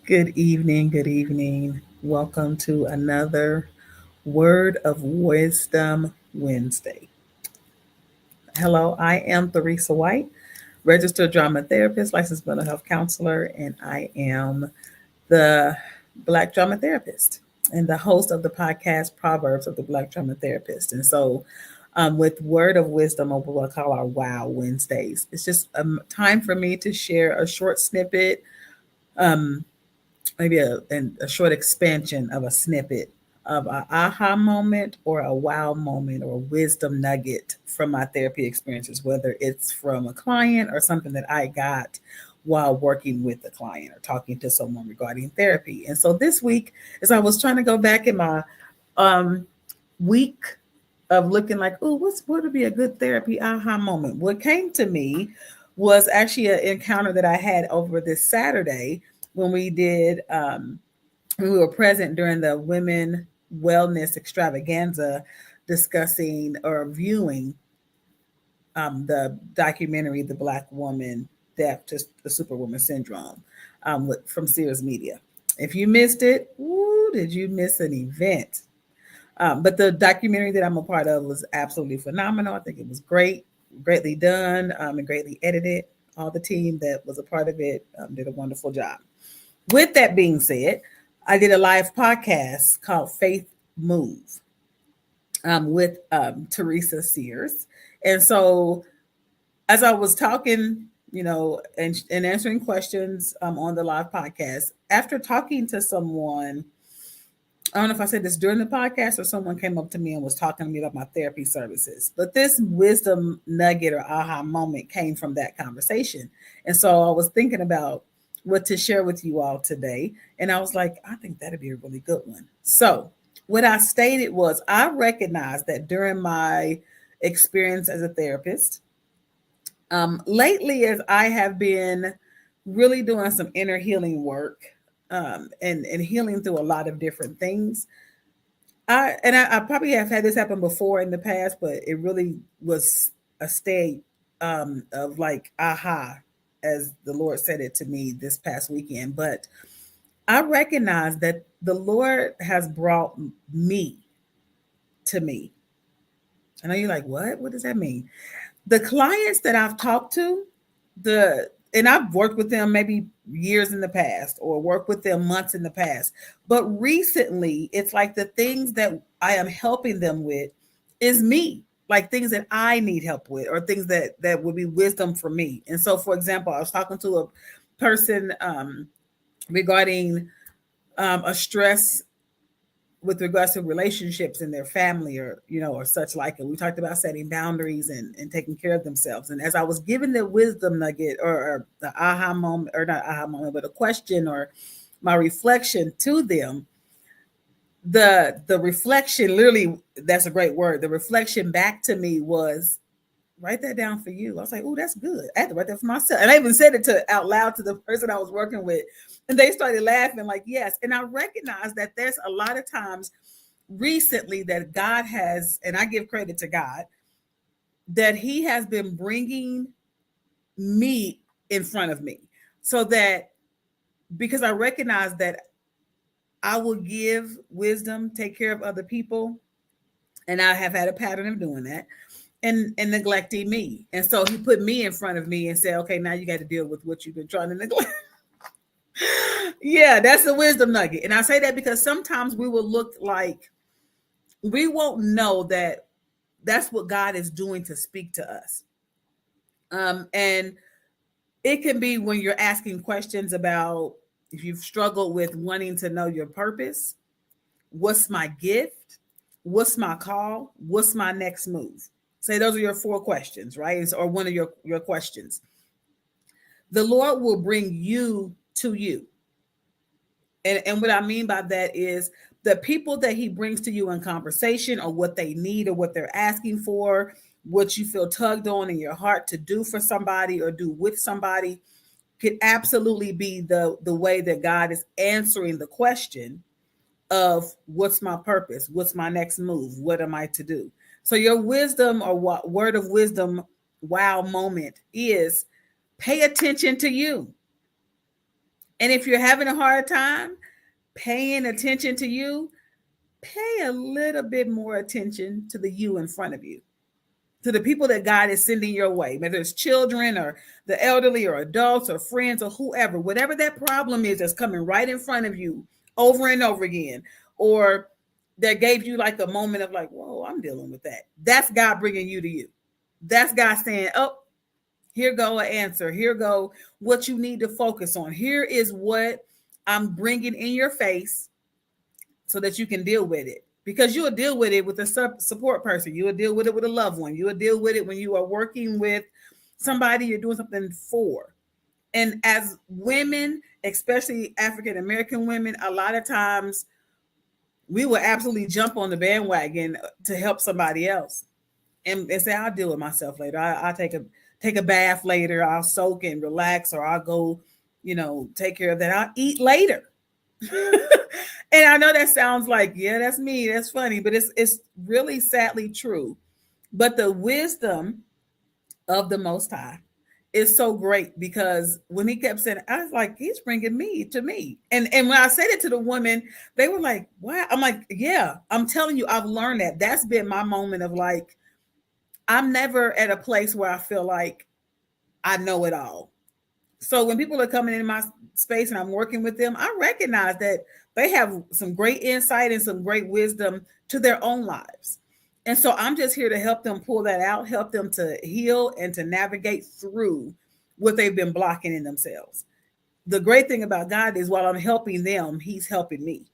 Good evening. Good evening. Welcome to another Word of Wisdom Wednesday. Hello, I am Theresa White, registered drama therapist, licensed mental health counselor, and I am the Black drama therapist and the host of the podcast Proverbs of the Black drama therapist. With Word of Wisdom, or what we'll call our Wow Wednesdays, it's just a time for me to share a short snippet. Um, Maybe a short expansion of a snippet of an aha moment or a wow moment or a wisdom nugget from my therapy experiences, whether it's from a client or something that I got while working with the client or talking to someone regarding therapy. And so this week, as I was trying to go back in my um, week of looking like, oh, what would be a good therapy aha moment? What came to me was actually an encounter that I had over this Saturday when we were present during the Women Wellness Extravaganza, discussing or viewing the documentary "The Black Woman Death to the Superwoman Syndrome" from Sears Media. If you missed it, woo, did you miss an event? But the documentary that I'm a part of was absolutely phenomenal. I think it was great, greatly done, and greatly edited. All the team that was a part of it did a wonderful job. With that being said, I did a live podcast called Faith Move with Teresa Sears. And so as I was talking, and answering questions on the live podcast, after talking to someone, I don't know if I said this during the podcast or someone came up to me and was talking to me about my therapy services. But this wisdom nugget or aha moment came from that conversation. And so I was thinking about what to share with you all today. And I was like, I think that'd be a really good one. So what I stated was I recognized that during my experience as a therapist, lately, as I have been really doing some inner healing work and healing through a lot of different things, I probably have had this happen before in the past, but it really was a state of like aha, as the Lord said it to me this past weekend. But I recognize that the Lord has brought me to me. I know you're like, what? What does that mean? The clients that I've talked to, the and I've worked with them maybe years in the past or worked with them months in the past. But recently, it's like the things that I am helping them with is me, like things that I need help with or things that would be wisdom for me. And so, for example, I was talking to a person regarding a stress with regards to relationships in their family or or such like it. We talked about setting boundaries and taking care of themselves. And as I was giving the wisdom nugget or the aha moment, or not aha moment, but a question or my reflection to them, the reflection, literally, that's a great word. The reflection back to me was, write that down for you. I was like, oh, that's good. I had to write that for myself. And I even said it out loud to the person I was working with. And they started laughing like, yes. And I recognize that there's a lot of times recently that God has, and I give credit to God, that he has been bringing me in front of me so that, because I recognize that I will give wisdom, take care of other people, and I have had a pattern of doing that and neglecting me. And so he put me in front of me and said, okay, now you got to deal with what you've been trying to neglect. Yeah, that's the wisdom nugget. And I say that because sometimes we will look like we won't know that that's what God is doing to speak to us. And it can be when you're asking questions about, if you've struggled with wanting to know your purpose, what's my gift, what's my call, what's my next move. Say those are your 4 questions, right? Or one of your questions. The Lord will bring you to you. And what I mean by that is the people that he brings to you in conversation, or what they need or what they're asking for, what you feel tugged on in your heart to do for somebody or do with somebody, could absolutely be the way that God is answering the question of what's my purpose, what's my next move, what am I to do. So your wisdom, or what word of wisdom wow moment is, pay attention to you. And if you're having a hard time paying attention to you, pay a little bit more attention to the you in front of you, to the people that God is sending your way, whether it's children or the elderly or adults or friends or whoever, whatever that problem is that's coming right in front of you over and over again, or that gave you like a moment of like, whoa, I'm dealing with that. That's God bringing you to you. That's God saying, oh, here go an answer. Here go what you need to focus on. Here is what I'm bringing in your face so that you can deal with it. Because you'll deal with it with a support person. You'll deal with it with a loved one. You'll deal with it when you are working with somebody you're doing something for. And as women, especially African American women, a lot of times we will absolutely jump on the bandwagon to help somebody else and say, I'll deal with myself later. I'll take a bath later. I'll soak and relax, or I'll go, take care of that. I'll eat later. And I know that sounds like, yeah, that's me. That's funny, but it's really sadly true. But the wisdom of the Most High is so great, because when he kept saying, I was like, he's bringing me to me. And when I said it to the woman, they were like, wow. I'm like, yeah, I'm telling you, I've learned that. That's been my moment of like, I'm never at a place where I feel like I know it all. So when people are coming in my space and I'm working with them, I recognize that they have some great insight and some great wisdom to their own lives. And so I'm just here to help them pull that out, help them to heal and to navigate through what they've been blocking in themselves. The great thing about God is while I'm helping them, he's helping me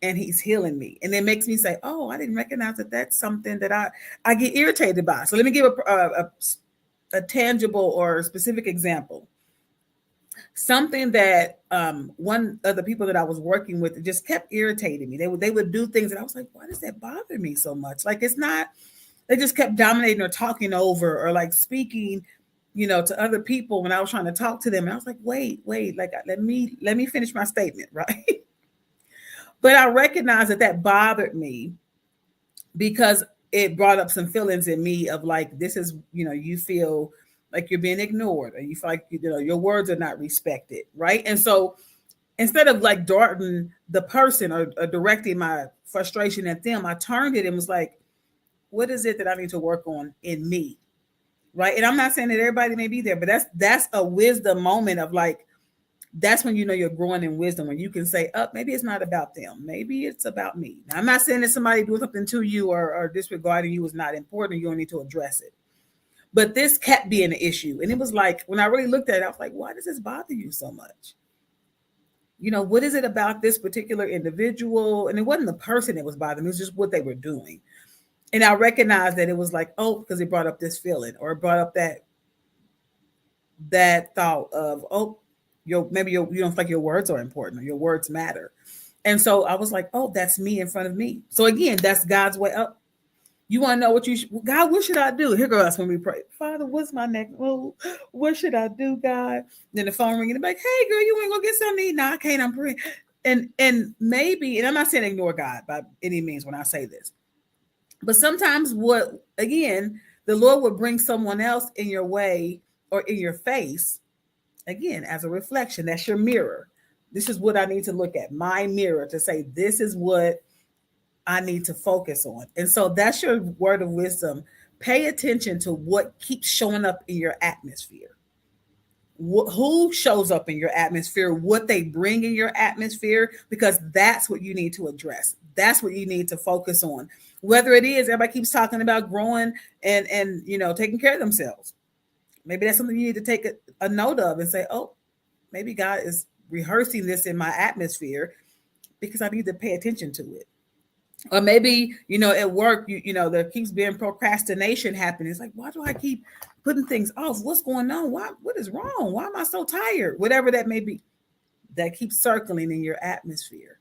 and he's healing me. And it makes me say, oh, I didn't recognize that that's something that I get irritated by. So let me give a tangible or specific example. Something that one of the people that I was working with just kept irritating me. They would do things that I was like, why does that bother me so much? Like, it's not, they just kept dominating or talking over or like speaking, to other people when I was trying to talk to them. And I was like, wait, like let me finish my statement, right? But I recognized that bothered me because it brought up some feelings in me of like, this is, you feel like you're being ignored, or you feel like, your words are not respected. Right. And so instead of like darting the person or directing my frustration at them, I turned it and was like, what is it that I need to work on in me? Right. And I'm not saying that everybody may be there, but that's a wisdom moment of like, that's when you're growing in wisdom, when you can say, oh, maybe it's not about them. Maybe it's about me. Now, I'm not saying that somebody doing something to you or disregarding you is not important. You don't need to address it. But this kept being an issue. And it was like, when I really looked at it, I was like, why does this bother you so much? What is it about this particular individual? And it wasn't the person that was bothering me. It was just what they were doing. And I recognized that it was like, oh, because it brought up this feeling, or it brought up that thought of, oh, you don't feel like your words are important or your words matter. And so I was like, oh, that's me in front of me. So again, that's God's way up. You want to know what God, what should I do? Here goes when we pray. Father, what's my next move? What should I do, God? Then the phone ringing, like, hey girl, you ain't gonna get something to eat? No, I can't, I'm praying. And maybe, and I'm not saying ignore God by any means when I say this, but sometimes the Lord will bring someone else in your way or in your face, again, as a reflection. That's your mirror. This is what I need to look at, my mirror, to say, this is what I need to focus on. And so that's your word of wisdom. Pay attention to what keeps showing up in your atmosphere. Who shows up in your atmosphere, what they bring in your atmosphere, because that's what you need to address. That's what you need to focus on. Whether it is, everybody keeps talking about growing and taking care of themselves. Maybe that's something you need to take a note of and say, oh, maybe God is rehearsing this in my atmosphere because I need to pay attention to it. Or maybe, at work, there keeps being procrastination happening. It's like, why do I keep putting things off? What's going on? What is wrong? Why am I so tired? Whatever that may be, that keeps circling in your atmosphere.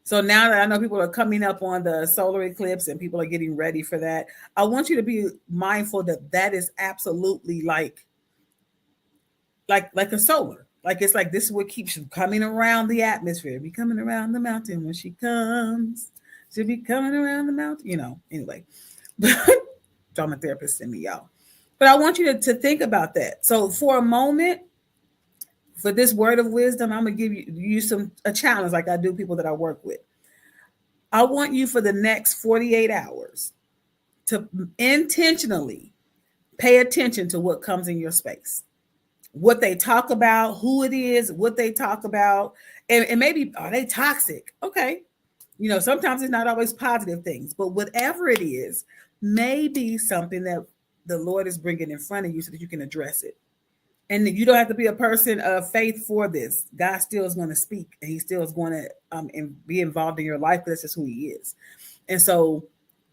So now that I know people are coming up on the solar eclipse and people are getting ready for that, I want you to be mindful that is absolutely like a solar. Like, it's like, this is what keeps coming around the atmosphere. Be coming around the mountain when she comes. She'll be coming around the mountain, anyway. Drama therapist in me, y'all. But I want you to think about that. So for a moment, For this word of wisdom, I'm gonna give you a challenge like I do people that I work with. I want you for the next 48 hours to intentionally pay attention to what comes in your space, what they talk about, who it is, what they talk about, and maybe are they toxic? Okay. Sometimes it's not always positive things, but whatever it is, may be something that the Lord is bringing in front of you so that you can address it. And you don't have to be a person of faith for this. God still is going to speak, and He still is going to be involved in your life because that's just who He is. And so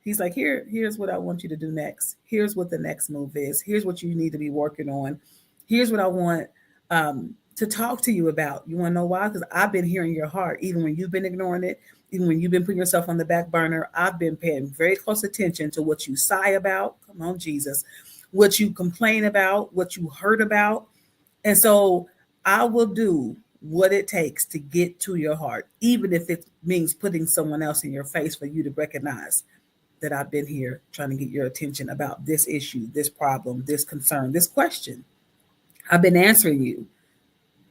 He's like, here's what I want you to do next. Here's what the next move is. Here's what you need to be working on. Here's what I want to talk to you about. You want to know why? Because I've been hearing your heart, even when you've been ignoring it, even when you've been putting yourself on the back burner. I've been paying very close attention to what you sigh about. Come on, Jesus. What you complain about, what you hurt about. And so I will do what it takes to get to your heart, even if it means putting someone else in your face for you to recognize that I've been here trying to get your attention about this issue, this problem, this concern, this question. I've been answering you.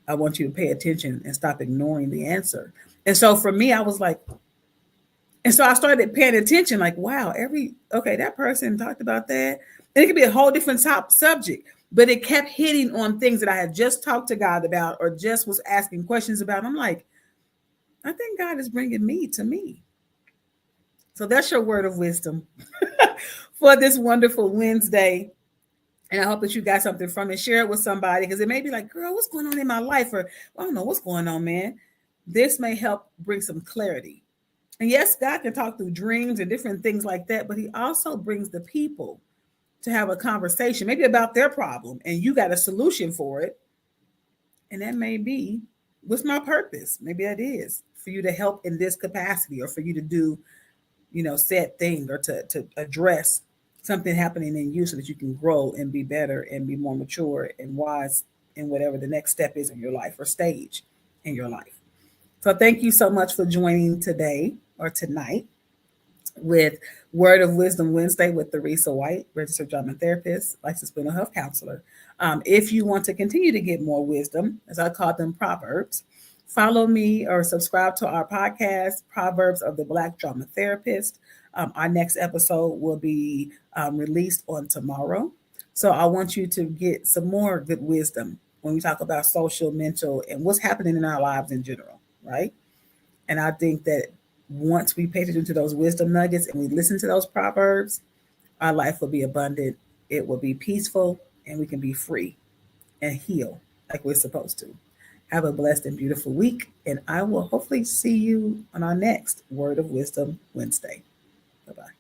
I want you to pay attention and stop ignoring the answer. And so for me, I was like, and so I started paying attention, like, wow, that person talked about that. And it could be a whole different subject, but it kept hitting on things that I had just talked to God about or just was asking questions about. I'm like, I think God is bringing me to me. So that's your word of wisdom for this wonderful Wednesday. And I hope that you got something from it. Share it with somebody, because it may be like, girl, what's going on in my life? Or I don't know what's going on, man. This may help bring some clarity. And yes, God can talk through dreams and different things like that, but He also brings the people to have a conversation, maybe about their problem, and you got a solution for it. And that may be, what's my purpose? Maybe that is for you to help in this capacity, or for you to do, said thing, or to address something happening in you so that you can grow and be better and be more mature and wise in whatever the next step is in your life or stage in your life. So thank you so much for joining today or tonight with Word of Wisdom Wednesday with Theresa White, registered drama therapist, licensed mental health counselor. If you want to continue to get more wisdom, as I call them, proverbs, follow me or subscribe to our podcast, Proverbs of the Black Drama Therapist. Our next episode will be released on tomorrow. So I want you to get some more good wisdom when we talk about social, mental, and what's happening in our lives in general, right? And I think that once we pay attention to those wisdom nuggets and we listen to those proverbs, our life will be abundant, it will be peaceful, and we can be free and heal like we're supposed to. Have a blessed and beautiful week, and I will hopefully see you on our next Word of Wisdom Wednesday. Bye-bye.